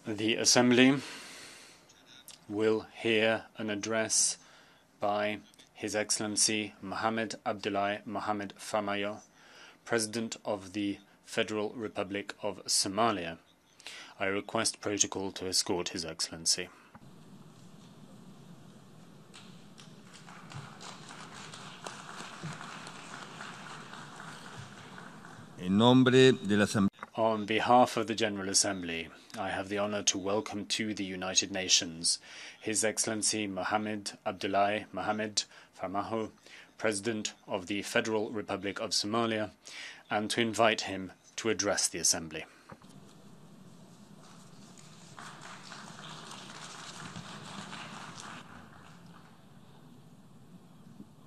The Assembly will hear an address by His Excellency Mohammed Abdullahi Mohammed Farmaajo, President of the Federal Republic of Somalia. I request protocol to escort His Excellency. On behalf of the General Assembly, I have the honor to welcome to the United Nations His Excellency Mohammed Abdullahi Mohammed Farmaajo, President of the Federal Republic of Somalia, and to invite him to address the Assembly.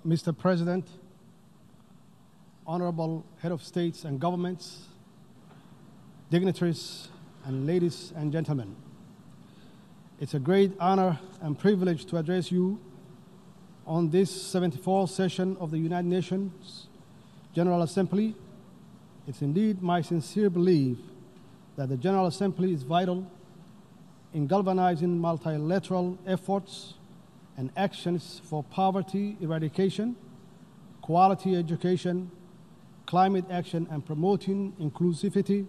Mr. President, Honorable Head of States and Governments, dignitaries, and ladies and gentlemen, it's a great honor and privilege to address you on this 74th session of the United Nations General Assembly. It's indeed my sincere belief that the General Assembly is vital in galvanizing multilateral efforts and actions for poverty eradication, quality education, climate action, and promoting inclusivity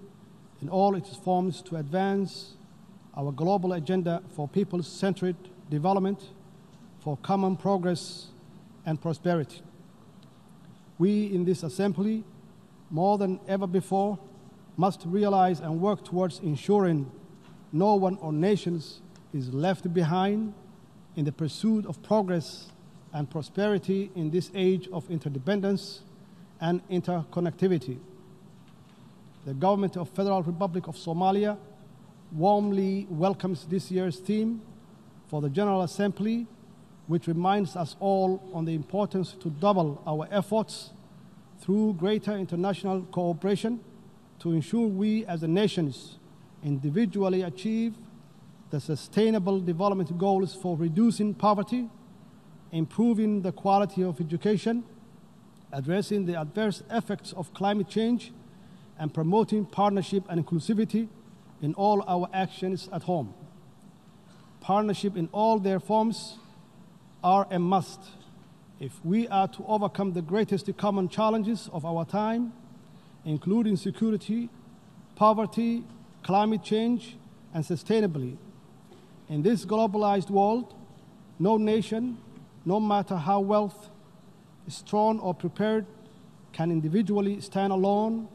in all its forms to advance our global agenda for people-centered development, for common progress and prosperity. We in this Assembly, more than ever before, must realize and work towards ensuring no one or nations is left behind in the pursuit of progress and prosperity in this age of interdependence and interconnectivity. The Government of Federal Republic of Somalia warmly welcomes this year's theme for the General Assembly, which reminds us all on the importance to double our efforts through greater international cooperation to ensure we as a nations individually achieve the sustainable development goals for reducing poverty, improving the quality of education, addressing the adverse effects of climate change, and promoting partnership and inclusivity in all our actions at home. Partnership in all their forms are a must if we are to overcome the greatest common challenges of our time, including security, poverty, climate change, and sustainability. In this globalized world, no nation, no matter how strong or prepared, can individually stand alone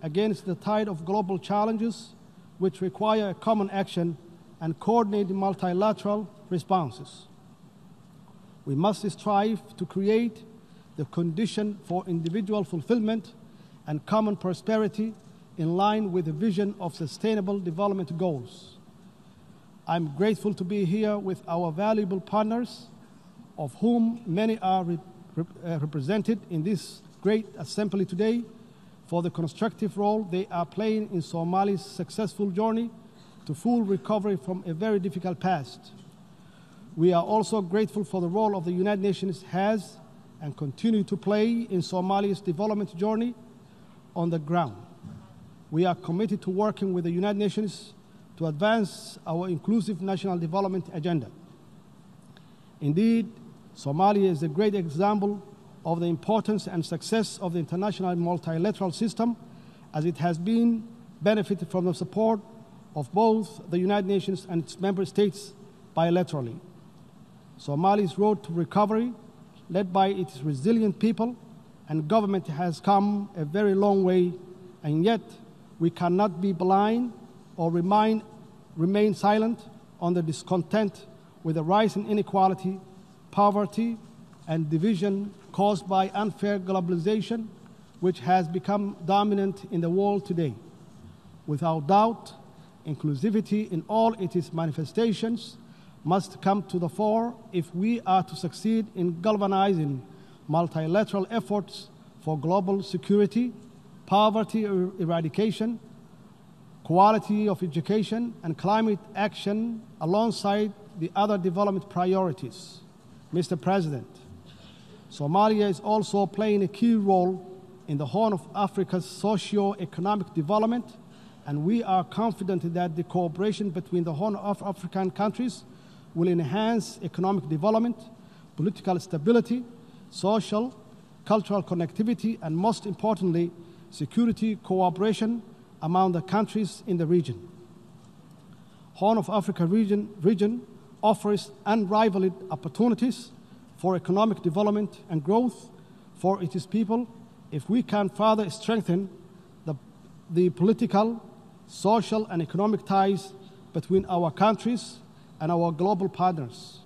against the tide of global challenges which require common action and coordinated multilateral responses. We must strive to create the condition for individual fulfillment and common prosperity in line with the vision of sustainable development goals. I'm grateful to be here with our valuable partners, of whom many are represented in this great assembly today, for the constructive role they are playing in Somalia's successful journey to full recovery from a very difficult past. We are also grateful for the role of the United Nations has and continue to play in Somalia's development journey on the ground. We are committed to working with the United Nations to advance our inclusive national development agenda. Indeed, Somalia is a great example of the importance and success of the international multilateral system, as it has been benefited from the support of both the United Nations and its member states bilaterally. Somalia's road to recovery, led by its resilient people and government, has come a very long way, and yet we cannot be blind or remain silent on the discontent with the rise in inequality, poverty, and division caused by unfair globalization, which has become dominant in the world today. Without doubt, inclusivity in all its manifestations must come to the fore if we are to succeed in galvanizing multilateral efforts for global security, poverty eradication, quality of education, and climate action alongside the other development priorities. Mr. President, Somalia is also playing a key role in the Horn of Africa's socio-economic development and we are confident that the cooperation between the Horn of African countries will enhance economic development, political stability, social, cultural connectivity, and most importantly, security cooperation among the countries in the region. Horn of Africa region offers unrivaled opportunities for economic development and growth for its people if we can further strengthen the political, social, and economic ties between our countries and our global partners.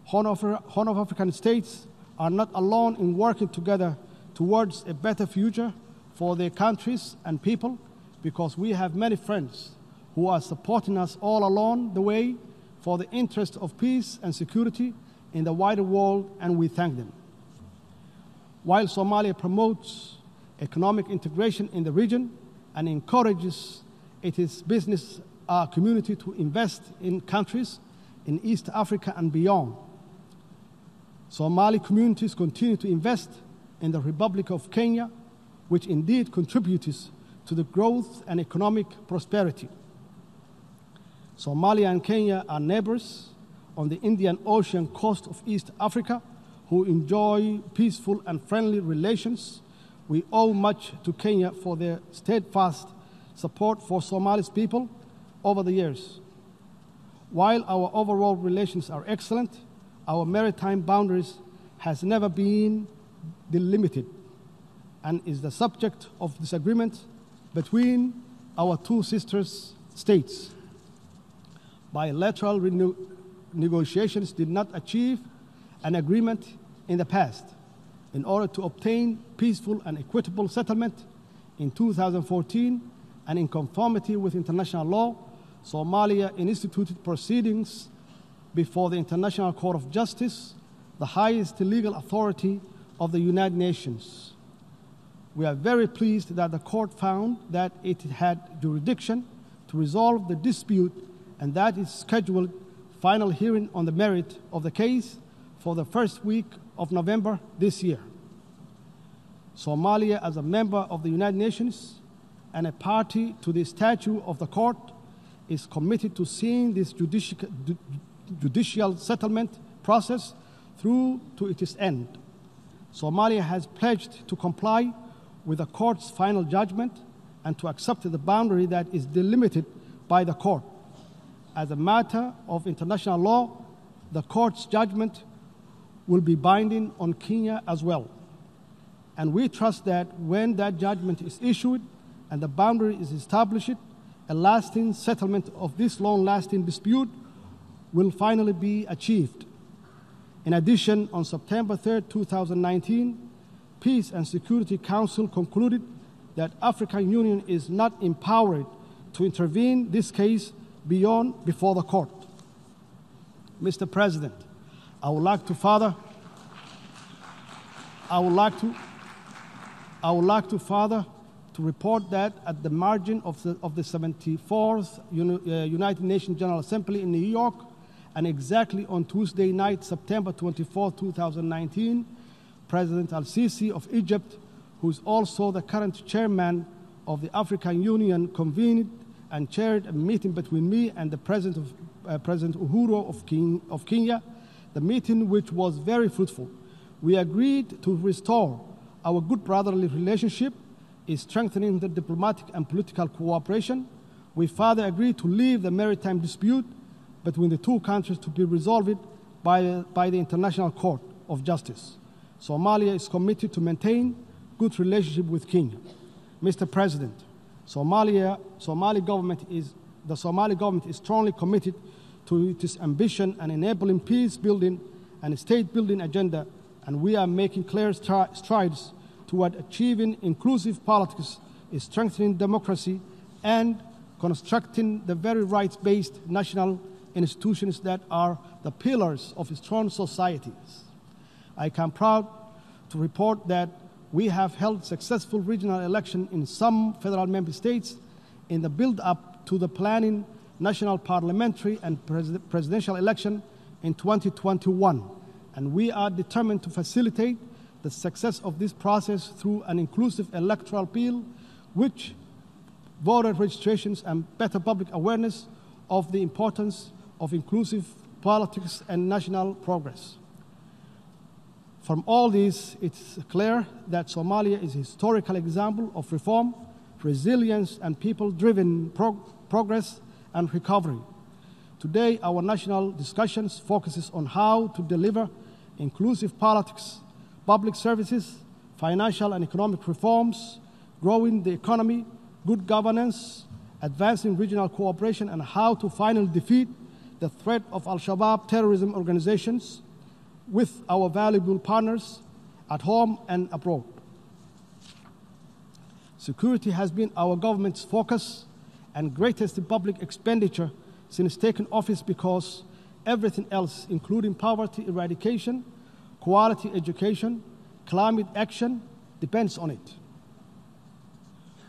Horn of African states are not alone in working together towards a better future for their countries and people, because we have many friends who are supporting us all along the way for the interest of peace and security in the wider world, and we thank them. While Somalia promotes economic integration in the region and encourages its business community to invest in countries in East Africa and beyond, Somali communities continue to invest in the Republic of Kenya, which indeed contributes to the growth and economic prosperity. Somalia and Kenya are neighbors on the Indian Ocean coast of East Africa who enjoy peaceful and friendly relations. We owe much to Kenya for their steadfast support for Somali's people over the years. While our overall relations are excellent, our maritime boundaries has never been delimited and is the subject of disagreement between our two sister states. Bilateral negotiations did not achieve an agreement in the past. In order to obtain peaceful and equitable settlement in 2014 and in conformity with international law, Somalia instituted proceedings before the International Court of Justice, the highest legal authority of the United Nations. We are very pleased that the court found that it had jurisdiction to resolve the dispute and that it scheduled final hearing on the merit of the case for the first week of November this year. Somalia, as a member of the United Nations and a party to the statute of the court, is committed to seeing this judicial settlement process through to its end. Somalia has pledged to comply with the court's final judgment and to accept the boundary that is delimited by the court. As a matter of international law, the court's judgment will be binding on Kenya as well. And we trust that when that judgment is issued and the boundary is established, a lasting settlement of this long-lasting dispute will finally be achieved. In addition, on September 3, 2019, Peace and Security Council concluded that African Union is not empowered to intervene this case before the court. Mr. President, I would like to further to report that at the margin of the 74th United Nations General Assembly in New York, and exactly on Tuesday night, September 24, 2019, President Al-Sisi of Egypt, who is also the current chairman of the African Union, convened and chaired a meeting between me and the President Uhuru of Kenya, the meeting which was very fruitful. We agreed to restore our good brotherly relationship, strengthening the diplomatic and political cooperation. We further agreed to leave the maritime dispute between the two countries to be resolved by the International Court of Justice. Somalia is committed to maintain good relationship with Kenya. Mr. President, the Somali government is strongly committed to its ambition and enabling peace building and state building agenda, and we are making clear strides toward achieving inclusive politics, strengthening democracy, and constructing the very rights-based national institutions that are the pillars of strong societies. I am proud to report that we have held successful regional elections in some federal member states in the build-up to the planning national parliamentary and presidential election in 2021, and we are determined to facilitate the success of this process through an inclusive electoral bill which voter registrations, and better public awareness of the importance of inclusive politics and national progress. From all this, it's clear that Somalia is a historical example of reform, resilience, and people-driven progress and recovery. Today, our national discussions focuses on how to deliver inclusive politics, public services, financial and economic reforms, growing the economy, good governance, advancing regional cooperation, and how to finally defeat the threat of Al-Shabaab terrorism organizations with our valuable partners at home and abroad. Security has been our government's focus and greatest public expenditure since taking office because everything else, including poverty eradication, quality education, climate action, depends on it.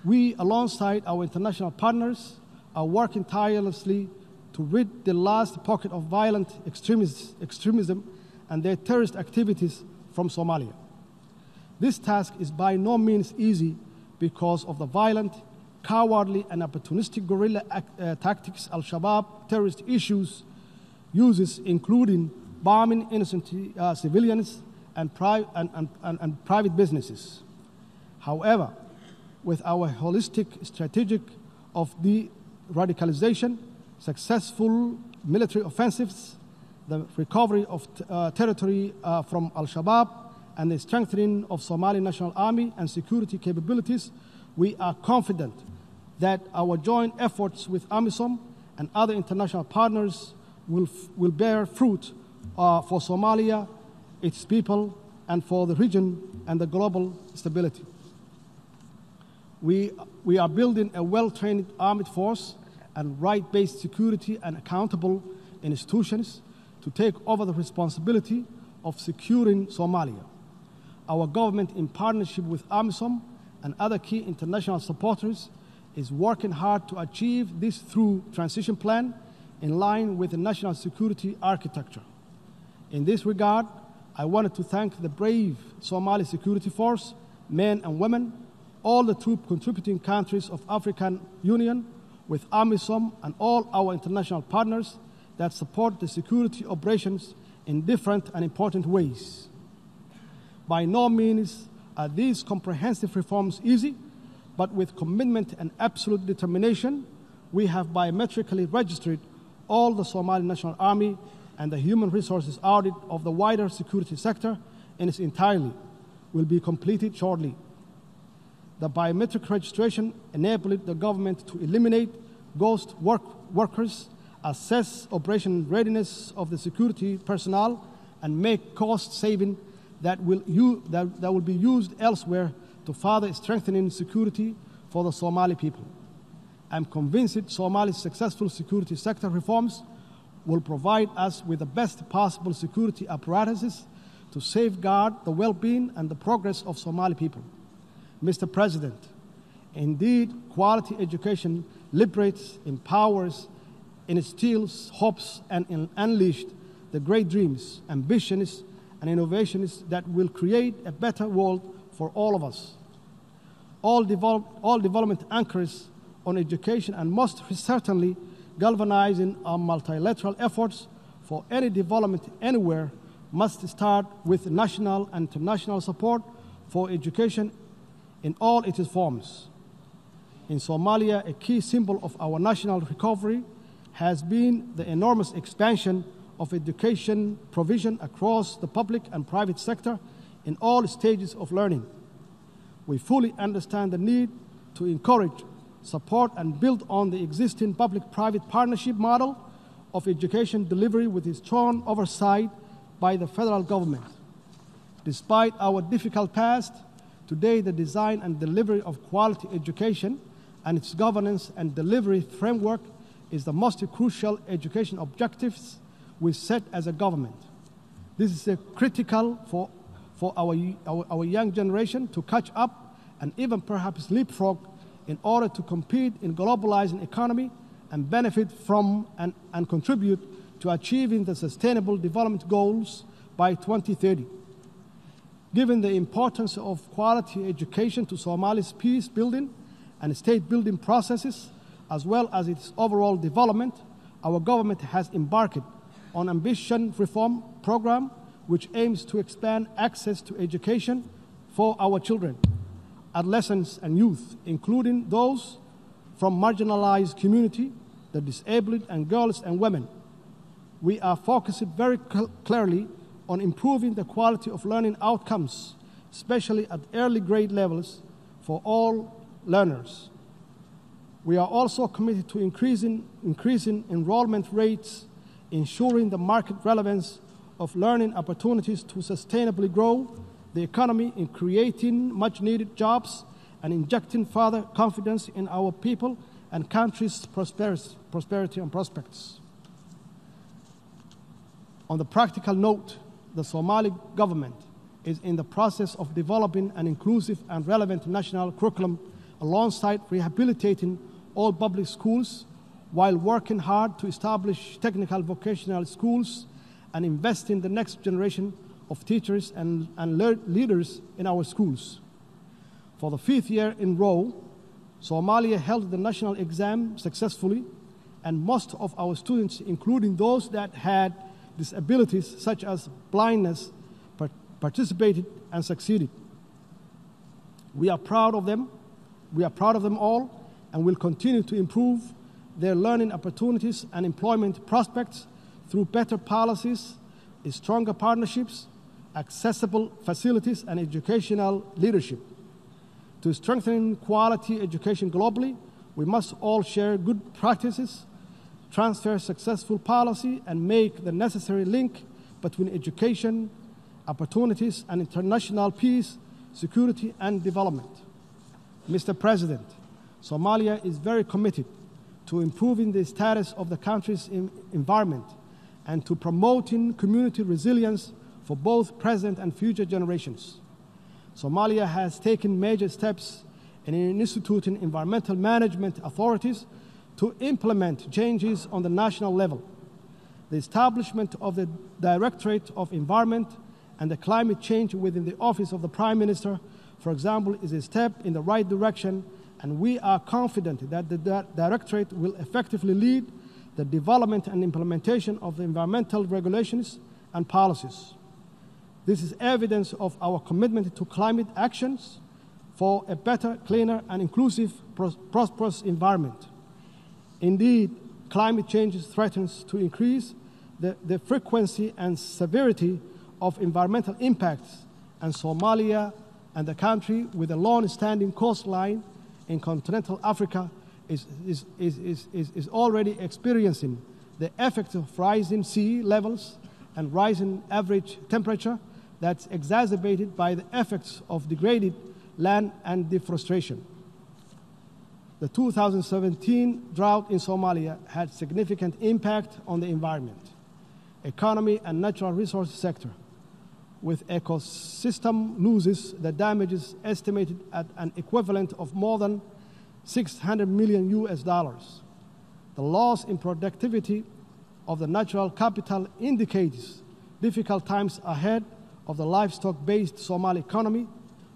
We, alongside our international partners, are working tirelessly to rid the last pocket of violent extremism and their terrorist activities from Somalia. This task is by no means easy because of the violent, cowardly, and opportunistic guerrilla tactics Al-Shabaab terrorist uses, including bombing innocent civilians and private businesses. However, with our holistic strategy of de-radicalization, successful military offensives, the recovery of territory from Al-Shabaab, and the strengthening of Somali National Army and security capabilities, we are confident that our joint efforts with AMISOM and other international partners will bear fruit for Somalia, its people, and for the region and the global stability. We are building a well-trained armed force and right-based security and accountable institutions to take over the responsibility of securing Somalia. Our government, in partnership with AMISOM and other key international supporters, is working hard to achieve this through transition plan in line with the national security architecture. In this regard, I wanted to thank the brave Somali security force, men and women, all the troop contributing countries of African Union, with AMISOM and all our international partners that support the security operations in different and important ways. By no means are these comprehensive reforms easy, but with commitment and absolute determination, we have biometrically registered all the Somali National Army and the human resources audit of the wider security sector in its entirety will be completed shortly. The biometric registration enabled the government to eliminate ghost workers, assess operation readiness of the security personnel, and make cost saving that will be used elsewhere to further strengthening security for the Somali people. I'm convinced that Somali's successful security sector reforms will provide us with the best possible security apparatuses to safeguard the well-being and the progress of Somali people. Mr. President, indeed, quality education liberates, empowers, instills hopes, and unleashed the great dreams, ambitions, and innovations that will create a better world for all of us. All development anchors on education and most certainly galvanizing our multilateral efforts for any development anywhere must start with national and international support for education in all its forms. In Somalia, a key symbol of our national recovery has been the enormous expansion of education provision across the public and private sector in all stages of learning. We fully understand the need to encourage, support, and build on the existing public-private partnership model of education delivery with a strong oversight by the federal government. Despite our difficult past, today the design and delivery of quality education and its governance and delivery framework is the most crucial education objectives we set as a government. This is critical for our young generation to catch up and even perhaps leapfrog in order to compete in globalizing economy and benefit from and contribute to achieving the Sustainable Development Goals by 2030. Given the importance of quality education to Somali's peace building and state-building processes, as well as its overall development, our government has embarked on an ambitious reform program which aims to expand access to education for our children, adolescents, and youth, including those from marginalized communities, the disabled, and girls and women. We are focused very clearly on improving the quality of learning outcomes, especially at early grade levels for all learners. We are also committed to increasing enrollment rates, ensuring the market relevance of learning opportunities to sustainably grow the economy in creating much-needed jobs and injecting further confidence in our people and country's prosperity and prospects. On the practical note, the Somali government is in the process of developing an inclusive and relevant national curriculum alongside rehabilitating all public schools while working hard to establish technical vocational schools and invest in the next generation of teachers and leaders in our schools. For the 5th year in a row, Somalia held the national exam successfully, and most of our students, including those that had disabilities such as blindness, participated and succeeded. We are proud of them. We are proud of them all, and will continue to improve their learning opportunities and employment prospects through better policies, stronger partnerships, accessible facilities, and educational leadership. To strengthen quality education globally, we must all share good practices, transfer successful policy, and make the necessary link between education, opportunities, and international peace, security, and development. Mr. President, Somalia is very committed to improving the status of the country's environment and to promoting community resilience for both present and future generations. Somalia has taken major steps in instituting environmental management authorities to implement changes on the national level. The establishment of the Directorate of Environment and the Climate Change within the Office of the Prime Minister, for example, is a step in the right direction, and we are confident that the Directorate will effectively lead the development and implementation of the environmental regulations and policies. This is evidence of our commitment to climate actions for a better, cleaner, and inclusive, prosperous environment. Indeed, climate change threatens to increase the frequency and severity of environmental impacts, and Somalia and the country with a long-standing coastline in continental Africa is already experiencing the effects of rising sea levels and rising average temperature that's exacerbated by the effects of degraded land and deforestation. The 2017 drought in Somalia had significant impact on the environment, economy, and natural resource sector, with ecosystem losses that damages estimated at an equivalent of more than $600 million. The loss in productivity of the natural capital indicates difficult times ahead of the livestock-based Somali economy,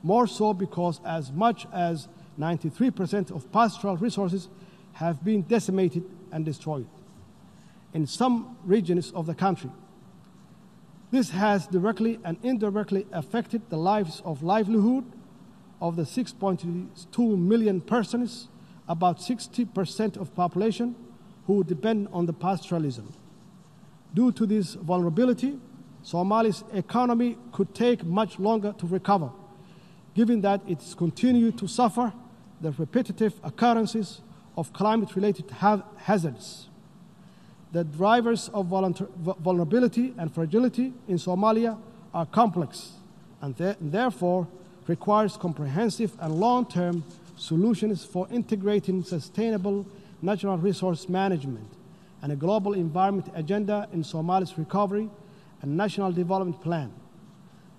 more so because as much as 93% of pastoral resources have been decimated and destroyed in some regions of the country. This has directly and indirectly affected the livelihood of the 6.2 million persons, about 60% of population, who depend on the pastoralism. Due to this vulnerability, Somalia's economy could take much longer to recover, given that it's continued to suffer the repetitive occurrences of climate-related hazards. The drivers of vulnerability and fragility in Somalia are complex and therefore requires comprehensive and long-term solutions for integrating sustainable natural resource management and a global environment agenda in Somalia's recovery and national development plan.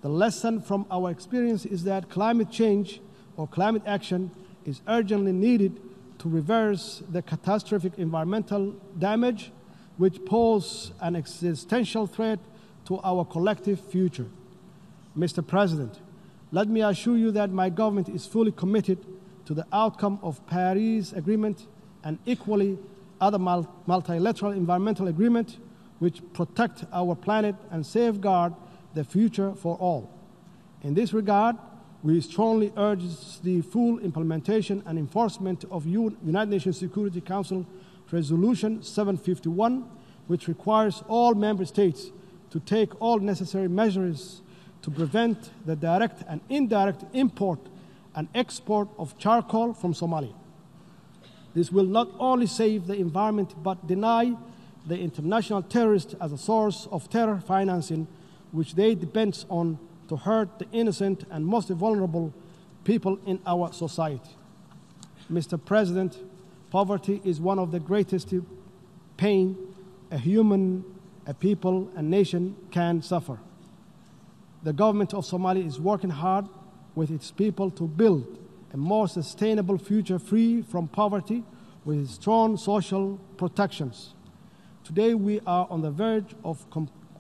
The lesson from our experience is that climate change or climate action is urgently needed to reverse the catastrophic environmental damage which pose an existential threat to our collective future. Mr. President, let me assure you that my government is fully committed to the outcome of Paris Agreement and equally other multilateral environmental agreements which protect our planet and safeguard the future for all. In this regard, we strongly urge the full implementation and enforcement of United Nations Security Council Resolution 751, which requires all member states to take all necessary measures to prevent the direct and indirect import and export of charcoal from Somalia. This will not only save the environment but deny the international terrorists as a source of terror financing, which they depend on to hurt the innocent and most vulnerable people in our society. Mr. President, poverty is one of the greatest pain a people, and nation can suffer. The government of Somalia is working hard with its people to build a more sustainable future free from poverty with strong social protections. Today we are on the verge of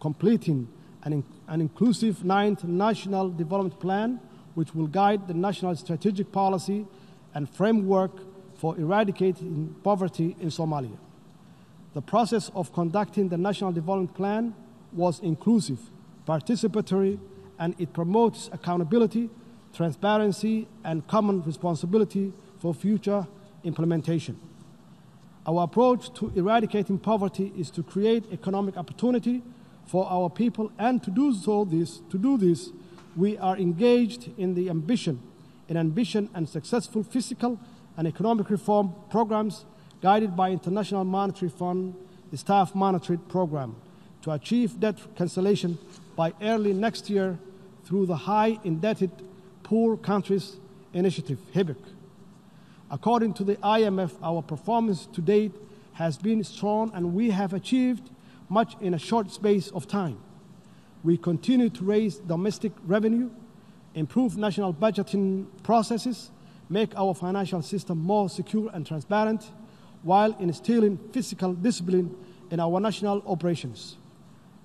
completing an inclusive 9th National Development Plan, which will guide the national strategic policy and framework for eradicating poverty in Somalia. The process of conducting the National Development Plan was inclusive, participatory, and it promotes accountability, transparency, and common responsibility for future implementation. Our approach to eradicating poverty is to create economic opportunity for our people, and to do this, we are engaged in ambitious and successful fiscal and economic reform programs guided by International Monetary Fund, the Staff Monitoring Program, to achieve debt cancellation by early next year through the High Indebted Poor Countries Initiative, HIBIC. According to the IMF, our performance to date has been strong and we have achieved much in a short space of time. We continue to raise domestic revenue, improve national budgeting processes, make our financial system more secure and transparent, while instilling fiscal discipline in our national operations.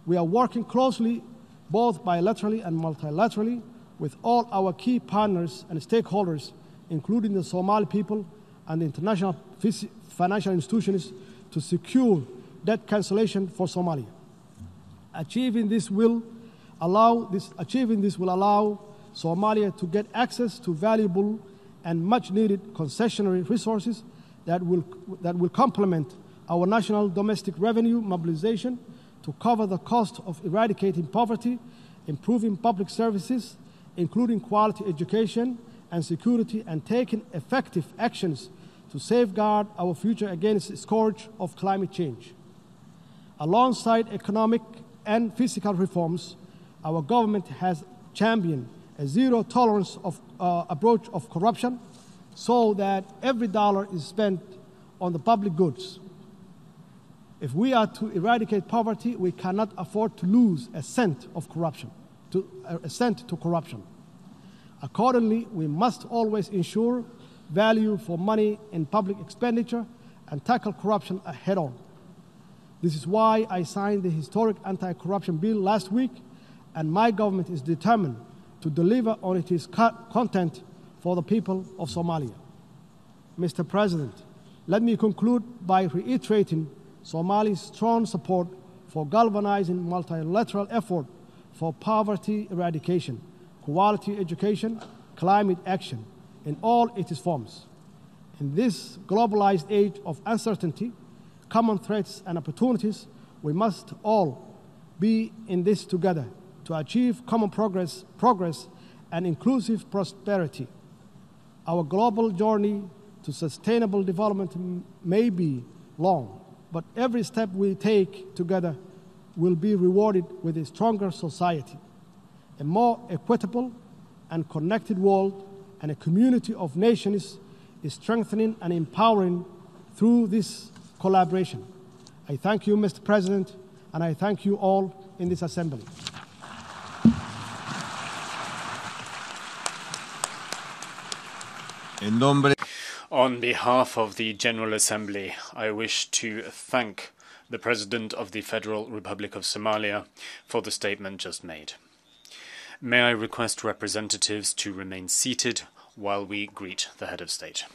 We are working closely, both bilaterally and multilaterally, with all our key partners and stakeholders, including the Somali people and the international financial institutions, to secure debt cancellation for Somalia. Achieving this will allow Somalia to get access to valuable and much-needed concessionary resources that will complement our national domestic revenue mobilization to cover the cost of eradicating poverty, improving public services, including quality education and security, and taking effective actions to safeguard our future against the scourge of climate change. Alongside economic and fiscal reforms, our government has championed a zero-tolerance approach of corruption so that every dollar is spent on the public goods. If we are to eradicate poverty, we cannot afford to lose a cent to corruption. Accordingly, we must always ensure value for money in public expenditure and tackle corruption head-on. This is why I signed the historic anti-corruption bill last week, and my government is determined to deliver on its content for the people of Somalia. Mr. President, let me conclude by reiterating Somalia's strong support for galvanizing multilateral effort for poverty eradication, quality education, climate action in all its forms. In this globalized age of uncertainty, common threats and opportunities, we must all be in this together to achieve common progress and inclusive prosperity. Our global journey to sustainable development may be long, but every step we take together will be rewarded with a stronger society, a more equitable and connected world, and a community of nations is strengthening and empowering through this collaboration. I thank you, Mr. President, and I thank you all in this assembly. On behalf of the General Assembly, I wish to thank the President of the Federal Republic of Somalia for the statement just made. May I request representatives to remain seated while we greet the head of state.